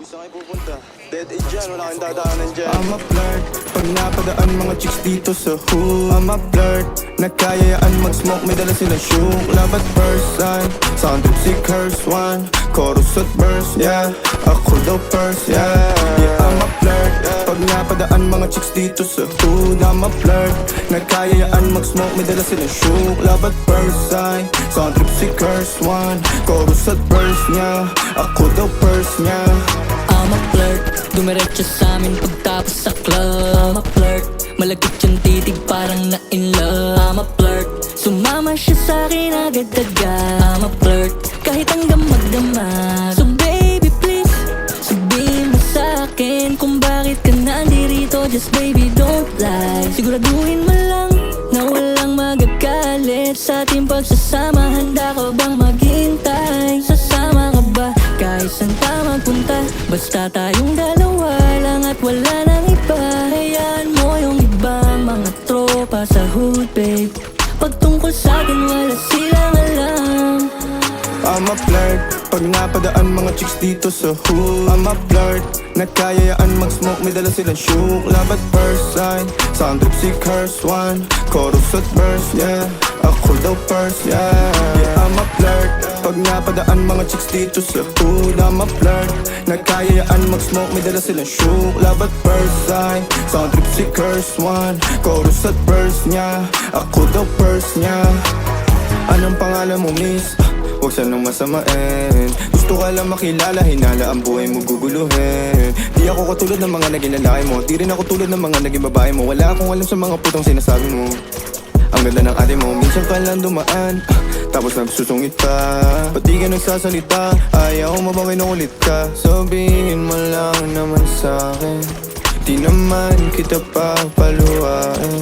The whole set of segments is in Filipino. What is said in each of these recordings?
Saan kayo pupunta? Dead end dyan, wala kang dadaanan dyan. I'm a flirt, pag napadaan mga chicks dito sa hood. I'm a flirt, nagkayayaan mag-smoke, may dala sila shook. Love at first sight, sound trip si curse one. Chorus at verse, yeah, ako daw first, yeah. Yeah, I'm a flirt, pag napadaan mga chicks dito sa hood. I'm a flirt, nagkayayaan mag-smoke, may dala sila shook. Love at first sight, sound trip si curse one. Chorus at verse, yeah, ako daw first, yeah. I'm a flirt, dumiretso sa amin pagtapos sa club. I'm a flirt, malagkit yung titig parang na in love. I'm a flirt, sumama siya sa akin agad-agad. I'm a flirt, kahit hanggang magdamag. So baby please, sabihin mo sa akin kung bakit ka nandirito. Just baby don't lie, siguraduhin mo lang na walang magagalit sa ating pagsasama. Handa ka bang maghintay? Sasama ka ba kahit saan ta magpunta? Basta tayong dalawa lang at wala nang iba. Hayaan mo yung iba, mga tropa sa hood babe. Pagtungkol sa'kin wala silang alam. I'm a flirt, pag napadaan mga chicks dito sa hood. I'm a flirt, nagkayayaan mag-smoke, may dala silang shook. Love at first sight, sound trip si curse one. Chorus at verse, yeah, ako daw first, yeah. Yeah, I'm a flirt, pag napadaan mga chicks dito sa hood. I'm a flirt, nagkayayaan mag-smoke, may dala silang shook. Love at first sight, sound trip si curse one. Chorus at verse, yeah, ako daw first, yeah. Anong pangalan mo miss? Huwag sanang masamain. Gusto ka lang makilala, hinala ang buhay mo guguluhin. Di ako katulad ng mga naging lalaki mo, di rin ako tulad ng mga naging babae mo. Wala akong alam sa mga putong sinasabi mo. Ang ganda ng ate mo, minsan ka lang dumaan, tapos nagsusungit pa. Ba't di ka nagsasalita? Ayaw mo ba kinukulit ka? Sabihin mo lang naman sa'kin, di naman kita papaluhain.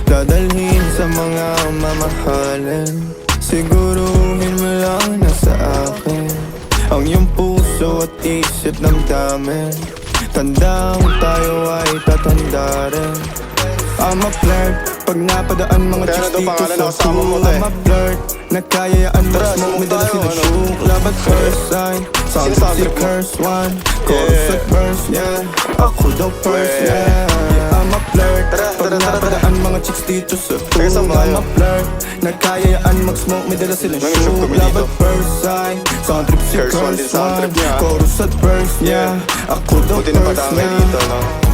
Dadalhin sa mga mamahalin. Siguruhin mo lang na sa akin ang iyong puso at isip damdamin. Tandaan tayo ay tatanda rin. I'm a flirt, pag napadaan mga chicks dito sa hood. I'm a flirt, nagkayayaan mag-smoke, may dala sila shook. Love at first sight, sound si curse one. Chorus at verse, yeah, ako daw first, yeah. I'm a flirt, pag napadaan mga chicks dito sa hood. I'm a flirt, nagkayayaan mag-smoke, may dala silang shook. Love at first sight, sound trip si curse one. Chorus at verse, yeah, ako daw first, yeah.